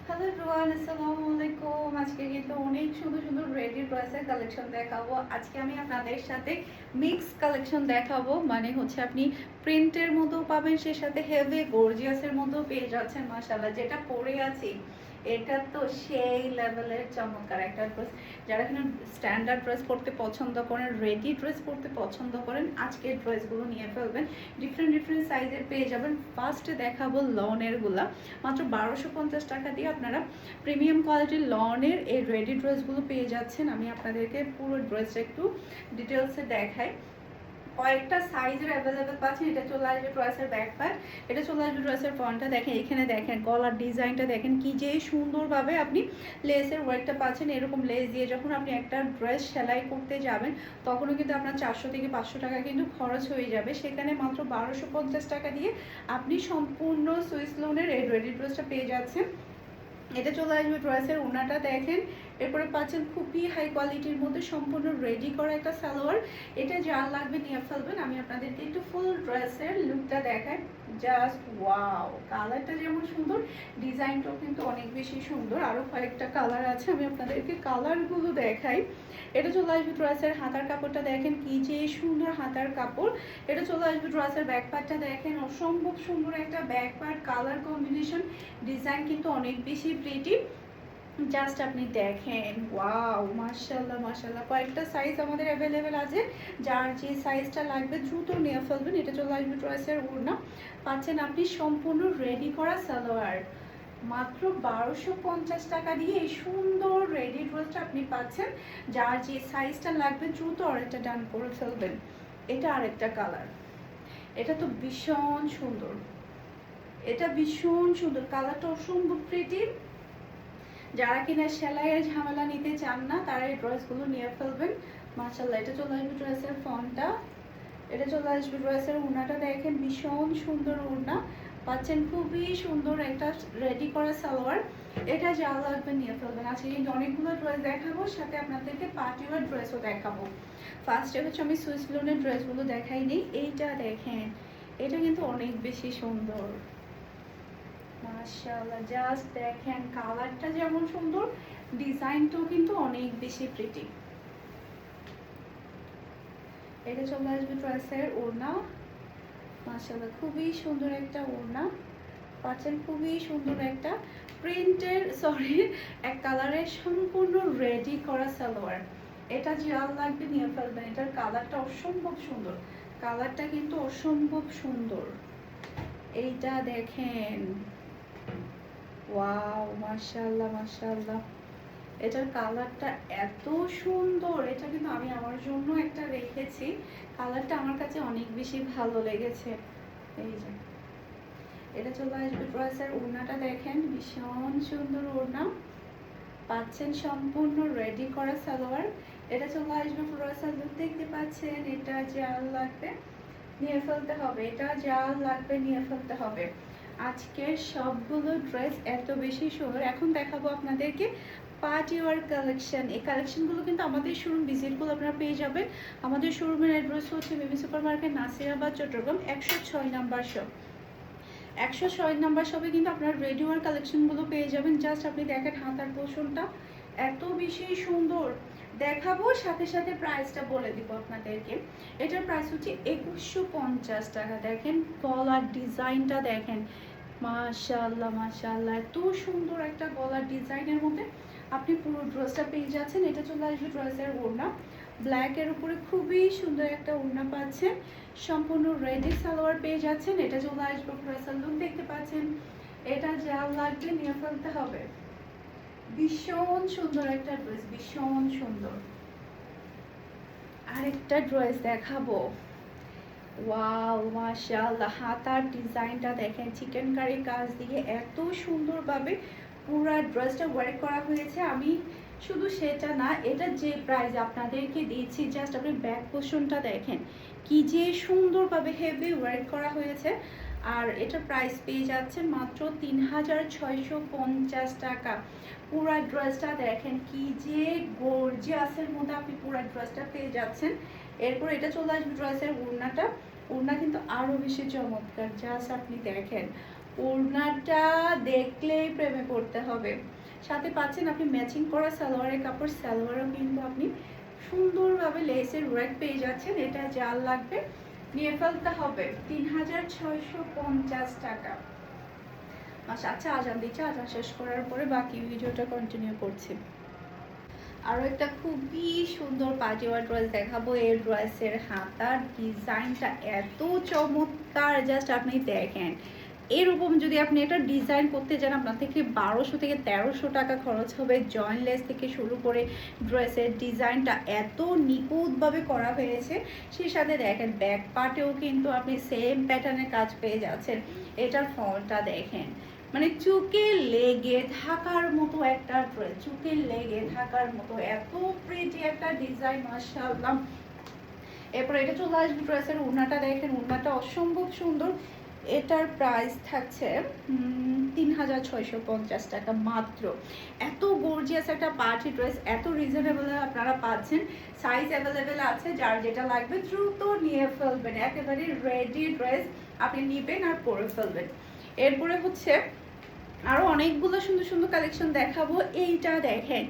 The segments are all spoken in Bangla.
হ্যালো এভরিওয়ান, আসসালামু আলাইকুম। আজকে কিন্তু অনেক সুন্দর সুন্দর রেডি ড্রেসের কালেকশন দেখাবো। আজকে আমি আপনাদের সাথে মিক্স কালেকশন দেখাবো, মানে হচ্ছে আপনি প্রিন্টের মধ্যেও পাবেন, সে সাথে হেভি গর্জিয়াসের মধ্যেও পেয়ে যাচ্ছেন। মাশাআল্লাহ, যেটা পরে আছি এটা তো সেই লেভেলের চমৎকার একটা ড্রেস। যারা কিনা স্ট্যান্ডার্ড ড্রেস পরতে পছন্দ করেন, রেডি ড্রেস পরতে পছন্দ করেন, আজকের ড্রেসগুলো নিয়ে ফেলবেন। ডিফারেন্ট ডিফারেন্ট সাইজের পেয়ে যাবেন। ফার্স্টে দেখাবো লনের গুলা, মাত্র 1250 টাকা দিয়ে আপনারা প্রিমিয়াম কোয়ালিটির লনের এই রেডি ড্রেসগুলো পেয়ে যাচ্ছেন। আমি আপনাদেরকে পুরো ড্রেসটা একটু ডিটেলসে দেখাই। কয়েকটা সাইজের অ্যাভেলেবেল পাচ্ছেন। এটা চলে আসবে ড্রেসের ব্যাক পার্ট, এটা চলে আসবে ড্রেসের ফ্রন্টটা। দেখেন এখানে, দেখেন গলার ডিজাইনটা দেখেন কি যে সুন্দরভাবে আপনি লেসের ওয়ার্কটা পাচ্ছেন। এরকম লেস দিয়ে যখন আপনি একটা ড্রেস সেলাই করতে যাবেন তখনও কিন্তু আপনার 400 থেকে 500 টাকা কিন্তু খরচ হয়ে যাবে। সেখানে মাত্র 1250 টাকা দিয়ে আপনি সম্পূর্ণ সুইস লোনের এই রেডি ড্রেসটা পেয়ে যাচ্ছেন। এটা চলে আসবে ড্রেসের ওনাটা দেখেন। এরপরে পাচ্ছেন খুবই হাই কোয়ালিটির মধ্যে সম্পূর্ণ রেডি করা একটা সালোয়ার। এটা যা লাগবে নিয়ে ফেলবেন। আমি আপনাদেরকে একটু ফুল ড্রেসের লুকটা দেখাই। জাস্ট ওয়াও, কালারটা যেমন সুন্দর, ডিজাইনটাও কিন্তু অনেক বেশি সুন্দর। আরও কয়েকটা কালার আছে, আমি আপনাদেরকে কালারগুলো দেখাই। এটা চলে আসবে ড্রেসের হাতার কাপড়টা দেখেন কি যে সুন্দর হাতার কাপড়। এটা চলে আসবে ড্রেসের ব্যাক পার্টটা দেখেন, অসম্ভব সুন্দর একটা back part, colour combination, design কিন্তু অনেক বেশি প্রিটি। জাস্ট আপনি দেখেন, ওয়াও, মাশাআল্লাহ মাশাআল্লাহ। কয়েকটা সাইজ আমাদের অ্যাভেলেবেল আছে, যার যে সাইজটা লাগবে দ্রুত নিয়ে ফেলবেন। এটা চলে আসবে ড্রেসের ওড়না, পাচ্ছেন আপনি সম্পূর্ণ রেডি করা সালোয়ার। মাত্র 1250 টাকা দিয়ে এই সুন্দর রেডি ড্রেসটা আপনি পাচ্ছেন। যার যে সাইজটা লাগবে দ্রুত আরেকটা ডান করে ফেলবেন। এটা আরেকটা কালার, এটা তো ভীষণ সুন্দর, এটা ভীষণ সুন্দর, কালারটা অসম্ভব প্রিটি। যারা কিনা সেলাইয়ের ঝামেলা নিতে চান না তারা এই ড্রেসগুলো নিয়ে ফেলবেন। মাশাআল্লাহ, এটা চলে আসবে ড্রেসের ফন্টটা, এটা চলে আসবে ড্রেসের ওড়নাটা দেখেন, ভীষণ সুন্দর ওড়না পাচ্ছেন। খুবই সুন্দর একটা রেডি করা সালোয়ার। এটা যা লাগবে নিয়ে ফেলবেন। আজকে কিন্তু অনেকগুলো ড্রেস দেখাবো, সাথে আপনাদেরকে পার্টি ওয়ার ড্রেসও দেখাবো। ফার্স্টে হচ্ছে আমি সুইস লোনের ড্রেসগুলো দেখাই নিই। এইটা দেখেন, এটা কিন্তু অনেক বেশি সুন্দর। মাশাআল্লাহ, জাস্ট দেখেন কালারটা যেমন সুন্দর, ডিজাইনটাও কিন্তু অনেক বেশি প্রিটি। এটা চলে আসবে ড্রেসের ওড়না। মাশাআল্লাহ, খুবই সুন্দর একটা ওড়না পাচ্ছেন, খুবই সুন্দর একটা প্রিন্টের এক কালারের সম্পূর্ণ রেডি করা সালোয়ার। এটা যা লাগবে নিয়ে ফেলবেন। এটার কালারটা অসম্ভব সুন্দর, কালারটা কিন্তু অসম্ভব সুন্দর। এইটা দেখেন, ওয়াও, মাশাআল্লাহ মাশাআল্লাহ, এটার কালারটা এত সুন্দর। এটা কিন্তু আমি আমার জন্য একটা রেখেছি, কালারটা আমার কাছে অনেক বেশি ভালো লেগেছে। এই যে এটা চলে আসবে ড্রেসের ওড়নাটা দেখেন, ভীষণ সুন্দর ওড়না পাচ্ছেন, সম্পূর্ণ রেডি করা সালোয়ার। এটা চলে আসবে ড্রেসের লুক দেখতে পাচ্ছেন। এটা যা লাগবে নিয়ে ফেলতে হবে, এটা যা লাগবে নিয়ে ফেলতে হবে। আজকের সবগুলো ড্রেস এত বেশি সুন্দর। এখন দেখাবো আপনাদেরকে পার্টি ওয়ার কালেকশন। এই কালেকশনগুলো কিন্তু আমাদের শোরুম ভিজিট করলে আপনারা পেয়ে যাবেন। আমাদের শোরুমের অ্যাড্রেস হচ্ছে baby super market, Nasirabad, Chittagong, 106 number shop. 106 number শপে কিন্তু আপনারা রেডি ওয়ার কালেকশনগুলো পেয়ে যাবেন। জাস্ট আপনি দেখেন হাতার পোষণটা এত বেশি সুন্দর। দেখাবো সাথে সাথে প্রাইসটা বলে দিব আপনাদেরকে। এটার প্রাইস হচ্ছে 2150 টাকা। দেখেন গলার ডিজাইনটা দেখেন, মাশাআল্লাহ মাশাআল্লাহ, এত সুন্দর একটা গলার ডিজাইনের মধ্যে আপনি পুরো ড্রেসটা পেয়ে যাচ্ছেন। এটা চলে আসবে ড্রেসের ওড়না, ব্ল্যাকের উপরে খুবই সুন্দর একটা ওড়না পাচ্ছেন, সম্পূর্ণ রেডি সালোয়ার পেয়ে যাচ্ছেন। এটা চলে আসবে ড্রেসের লুক দেখতে পাচ্ছেন। এটা যা লাগবে নিয়ে ফেলতে হবে। ভীষণ সুন্দর একটা ড্রেস, ভীষণ সুন্দর। আরেকটা ড্রেস দেখাবো, ওয়াও মাশাআল্লাহ, হাতার ডিজাইনটা দেখেন, চিকেন কারি কাজ দিয়ে এত সুন্দরভাবে পুরো ড্রেসটা ওয়ার্ক করা হয়েছে। আমি শুধু সেটা না, এটা যে প্রাইস আপনাদেরকে দিচ্ছি, জাস্ট আপনি ব্যাক পোর্শনটা দেখেন কি যে সুন্দরভাবে হেভি ওয়ার্ক করা হয়েছে। আর এটা প্রাইস পেয়ে যাচ্ছেন মাত্র 3650 টাকা। পুরা ড্রেসটা দেখেন কি যে গর্জিয়াসের মধ্যে আপনি পুরা ড্রেসটা পেয়ে যাচ্ছেন। এরপর এটা চলে আসবে ড্রেসের ওড়নাটা, ওড়না কিন্তু আরো বেশি চমৎকার। জাস্ট আপনি দেখেন ওড়নাটা দেখলেই প্রেমে পড়তে হবে। সাথে পাচ্ছেন আপনি ম্যাচিং করা সালোয়ারের কাপড়, সালোয়ারও কিন্তু আপনি সুন্দরভাবে লেসের ওয়ার্ক পেয়ে যাচ্ছেন। এটা যার লাগবে নিয়ে ফেলতে হবে 3650 টাকা। আচ্ছা আজান দিচ্ছে, আজান শেষ করার পরে বাকি ভিডিওটা কন্টিনিউ করছি। আরও একটা খুবই সুন্দর পার্টিওয়ার ড্রেস দেখাবো। এই ড্রেসের হাতার ডিজাইনটা এত চমৎকার, জাস্ট আপনি দেখেন। এরকম যদি আপনি এটা ডিজাইন করতে যান আপনার থেকে 1200 থেকে 1300 টাকা খরচ হবে। জয়েন্টলেস থেকে শুরু করে ড্রেসের ডিজাইনটা এত নিখুঁতভাবে করা হয়েছে। সেই সাথে দেখেন ব্যাক পার্টেও কিন্তু আপনি সেম প্যাটার্নের কাজ পেয়ে যাচ্ছেন। এটার ফলটা দেখেন, মানে চোখে লেগে থাকার মতো একটা ড্রেস, চোখে লেগে থাকার মতো এত প্রিটি একটা ডিজাইন, মাশাআল্লাহ। এরপর এটা চলে আসবে ড্রেসের ওড়নাটা দেখেন, ওড়নাটা অসম্ভব সুন্দর। এটার প্রাইস থাকছে 3650 টাকা মাত্র। এত গর্জিয়াস একটা পার্টি ড্রেস, এত রিজনেবল আপনারা পাচ্ছেন। সাইজ অ্যাভেলেবেল আছে, যার যেটা লাগবে দ্রুত নিয়ে ফেলবেন। একেবারে রেডি ড্রেস আপনি নেবেন আর পরে ফেলবেন। এরপরে হচ্ছে আরো অনেকগুলো সুন্দর সুন্দর কালেকশন দেখাবো। এইটা দেখেন,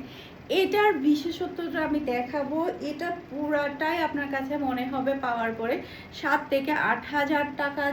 এটার বিশেষত্বটা আমি দেখাবো। এটা পুরাটাই আপনার কাছে মনে হবে পাওয়ার পরে 7 থেকে 8 হাজার টাকা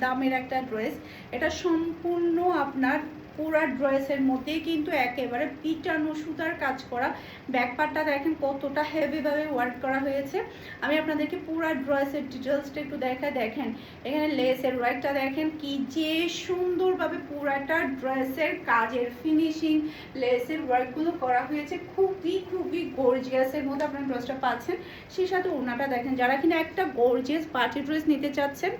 দামের একটা ড্রেস। এটা সম্পূর্ণ আপনার পুরা ড্রেসের মধ্যেই কিন্তু একেবারে পিটানো সুতার কাজ করা। ব্যাকপার্টটা দেখেন কতটা হেভিভাবে ওয়ার্ক করা হয়েছে। আমি আপনাদেরকে পুরা ড্রেসের ডিটেলসটা একটু দেখেন। এখানে লেসের ওয়ার্কটা দেখেন কি যে সুন্দরভাবে পুরাটা ড্রেসের কাজের ফিনিশিং, লেসের ওয়ার্কগুলো করা হয়েছে। খুবই খুবই গর্জিয়াসের মধ্যে আপনার ড্রেসটা পাচ্ছেন। সেই সাথে ওড়নাটা দেখেন, যারা কিনা একটা গর্জিয়াস পার্টি ড্রেস নিতে চাচ্ছেন,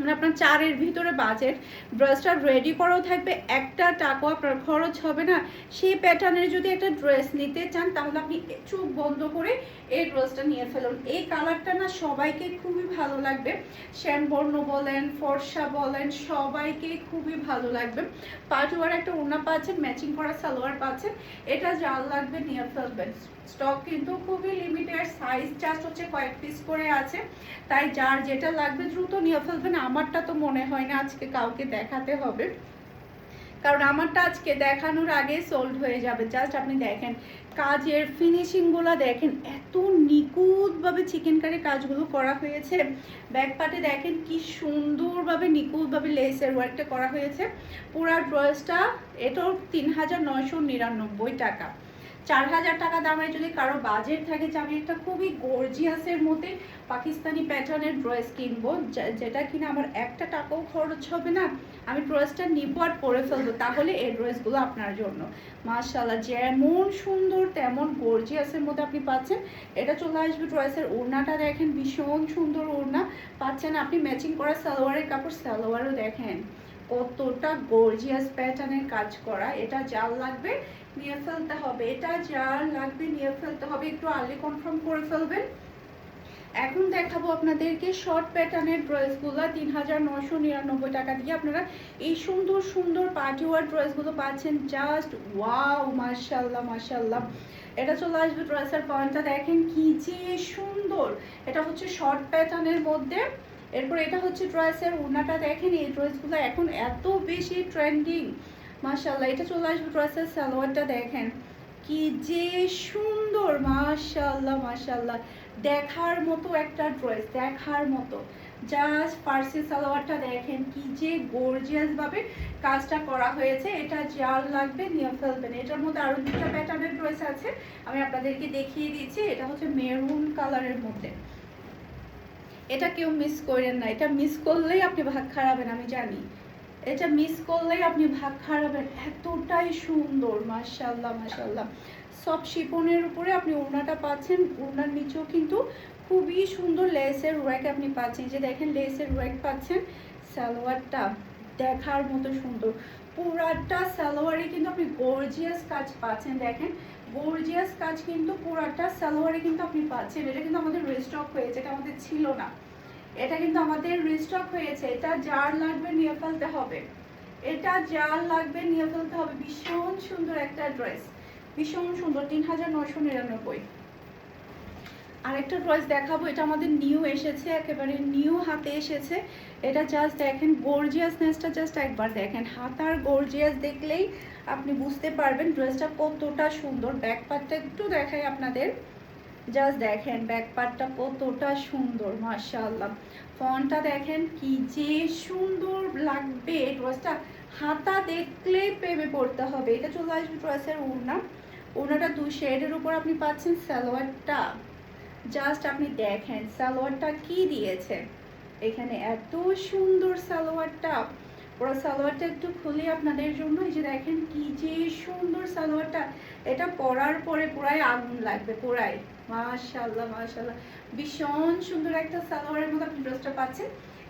মানে আপনার 4-এর ভিতরে বাজেট, ড্রেসটা রেডি করাও থাকবে, একটা টাকাও আপনার খরচ হবে না, সেই প্যাটার্নের যদি একটা ড্রেস নিতে চান তাহলে আপনি চোখ বন্ধ করে এই ড্রেসটা নিয়ে ফেলুন। এই কালারটা না সবাইকে খুবই ভালো লাগবে, শ্যামবর্ণ বলেন, ফর্সা বলেন, সবাইকে খুবই ভালো লাগবে। পাটওয়ার একটা ওড়না পাচ্ছেন, ম্যাচিং করা সালোয়ার পাচ্ছেন। এটা যার লাগবে নিয়ে ফেলবেন। স্টক কিন্তু খুবই লিমিটেড, সাইজ জাস্ট হচ্ছে কয়েক পিস করে আছে, তাই যার যেটা লাগবে দ্রুত নিয়ে ফেলবেন। আমারটা তো মনে হয় না আজকে কাউকে দেখাতে হবে, কারণ আমারটা আজকে দেখানোর আগে সোল্ড হয়ে যাবে। জাস্ট আপনি দেখেন কাজের ফিনিশিংগুলো দেখেন, এত নিখুঁতভাবে চিকেন কারি কাজগুলো করা হয়েছে। ব্যাক পার্টে দেখেন কি সুন্দরভাবে নিখুঁতভাবে লেসের ওয়ার্কটা করা হয়েছে। পুরা ড্রেসটা এটাও 3999 টাকা। 4000 টাকা দামের যদি কারো বাজেট থাকে যে আমি একটা খুবই গর্জিয়াসের মধ্যে পাকিস্তানি প্যাটার্নের ড্রেস কিনবো, যেটা কিনা আমার একটা টাকাও খরচ হবে না, আমি ড্রেসটা নিব আর পরে ফেলবো, তাহলে এই ড্রেসগুলো আপনার জন্য। মাশাআল্লাহ, যেমন সুন্দর তেমন গর্জিয়াসের মধ্যে আপনি পাচ্ছেন। এটা চলে আসবে ড্রেসের ওড়নাটা দেখেন, ভীষণ সুন্দর ওড়না পাচ্ছেন আপনি। ম্যাচিং করা সালোয়ারের কাপড়, সালোয়ারও দেখেন কতটা গর্জিয়াস প্যাটার্নের কাজ করা। এটা যার লাগবে নিয়ে ফেলতে হবে, এটা যার লাগবে নিয়ে ফেলতে হবে। একটু আর্লি কনফার্ম করে ফেলবেন। এখন দেখাবো আপনাদেরকে শর্ট প্যাটার্নের ড্রেসগুলো 3999 টাকা দিয়ে আপনারা এই সুন্দর সুন্দর পার্টি ওয়ার ড্রেসগুলো পাচ্ছেন। জাস্ট ওয়াও, মাশাআল্লাহ মাশাআল্লাহ। এটা চলে আসবে ড্রেসের পয়েন্টটা দেখেন কি যে সুন্দর। এটা হচ্ছে শর্ট প্যাটার্নের মধ্যে। এরপর এটা হচ্ছে ড্রেসের ওড়নাটা দেখেন, এই ড্রেসগুলো এখন এত বেশি ট্রেন্ডিং, মাশাআল্লাহ। এটা চলে আসবে ড্রেসের সালোয়ারটা দেখেন কি যে সুন্দর, মাশাআল্লাহ মাশাআল্লাহ। দেখার মতো একটা ড্রেস, দেখার মতো। জাস্ট ফার্সি সালোয়ারটা দেখেন কি যে গর্জিয়াস ভাবে কাজটা করা হয়েছে। এটা যার লাগবে নিয়ে ফেলবেন। এটার মধ্যে আরো দুটো প্যাটার্নের ড্রেস আছে, আমি আপনাদেরকে দেখিয়ে দিচ্ছি। এটা হচ্ছে মেরুন কালারের মধ্যে। এটা কেউ মিস করেন না, এটা মিস করলেই আপনি ভাগ খারাবেন, আমি জানি। এটা মিস করলেই আপনি ভাগ খারাবেন, এতটাই সুন্দর, মাশাআল্লাহ মাশাআল্লাহ। সব শিপনের উপরে আপনি ওড়নাটা পাচ্ছেন, ওড়নার নিচেও কিন্তু খুবই সুন্দর লেসের ওয়ার্ক আপনি পাচ্ছেন। যে দেখেন লেসের ওয়ার্ক পাচ্ছেন। সালোয়ারটা দেখার মতো সুন্দর, পুরাটা সালোয়ারে কিন্তু আপনি গর্জিয়াস কাজ পাচ্ছেন। দেখেন গর্জিয়াস কাজ কিন্তু পুরাটা সালোয়ারে কিন্তু আপনি পাচ্ছেন। এটা কিন্তু আমাদের রিস্টক হয়েছে, এটা আমাদের ছিল না, এটা কিন্তু আমাদের রিস্টক হয়েছে। এটা যার লাগবে নিয়ে ফেলতে হবে, এটা যার লাগবে নিয়ে ফেলতে হবে। ভীষণ সুন্দর একটা ড্রেস, ভীষণ সুন্দর, 3999। আরেকটা ড্রেস দেখাবো, এটা আমাদের নিউ এসেছে, একেবারে নিউ হাতে এসেছে। এটা জাস্ট দেখেন গর্জিয়াসনেসটা, জাস্ট একবার দেখেন, হাতার গর্জিয়াস দেখলেই আপনি বুঝতে পারবেন ড্রেসটা কতটা সুন্দর। ব্যাক পার্টটা একটু দেখাই আপনাদের, জাস্ট দেখেন ব্যাক পার্টটা কতটা সুন্দর, মাশাআল্লাহ। ফন্টটা দেখেন কি যে সুন্দর লাগবে, ড্রেসটা হাতা দেখলেই প্রেমে পড়তে হবে। এটা চলে আসবে ড্রেসের ওড়না, ওড়নাটা 2 শেডের উপর আপনি পাচ্ছেন। সালোয়ারটা জাস্ট আপনি দেখেন সালোয়ারটা কি দিয়েছে এখানে, এত সুন্দর সালোয়ারটা। পুরো সালোয়ারটা একটু খুলে আপনাদের জন্য, এই যে দেখেন কি যে সুন্দর সালোয়ারটা। এটা পরার পরে পুরাই আগুন লাগবে, পুরাই মাশাআল্লাহ মাশাআল্লাহ। ভীষণ সুন্দর একটা সালোয়ারের মধ্যে আপনি ড্রেসটা পাচ্ছেন।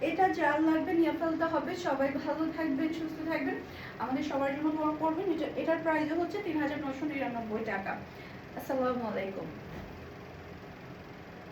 এটা যার লাগবে নিয়ে ফেলতে হবে। সবাই ভালো থাকবেন, সুস্থ থাকবেন, আমাদের সবার জন্য দোয়া করবেন। এটার প্রাইস হচ্ছে ৩৯৯৯ টাকা। আসসালামু আলাইকুম।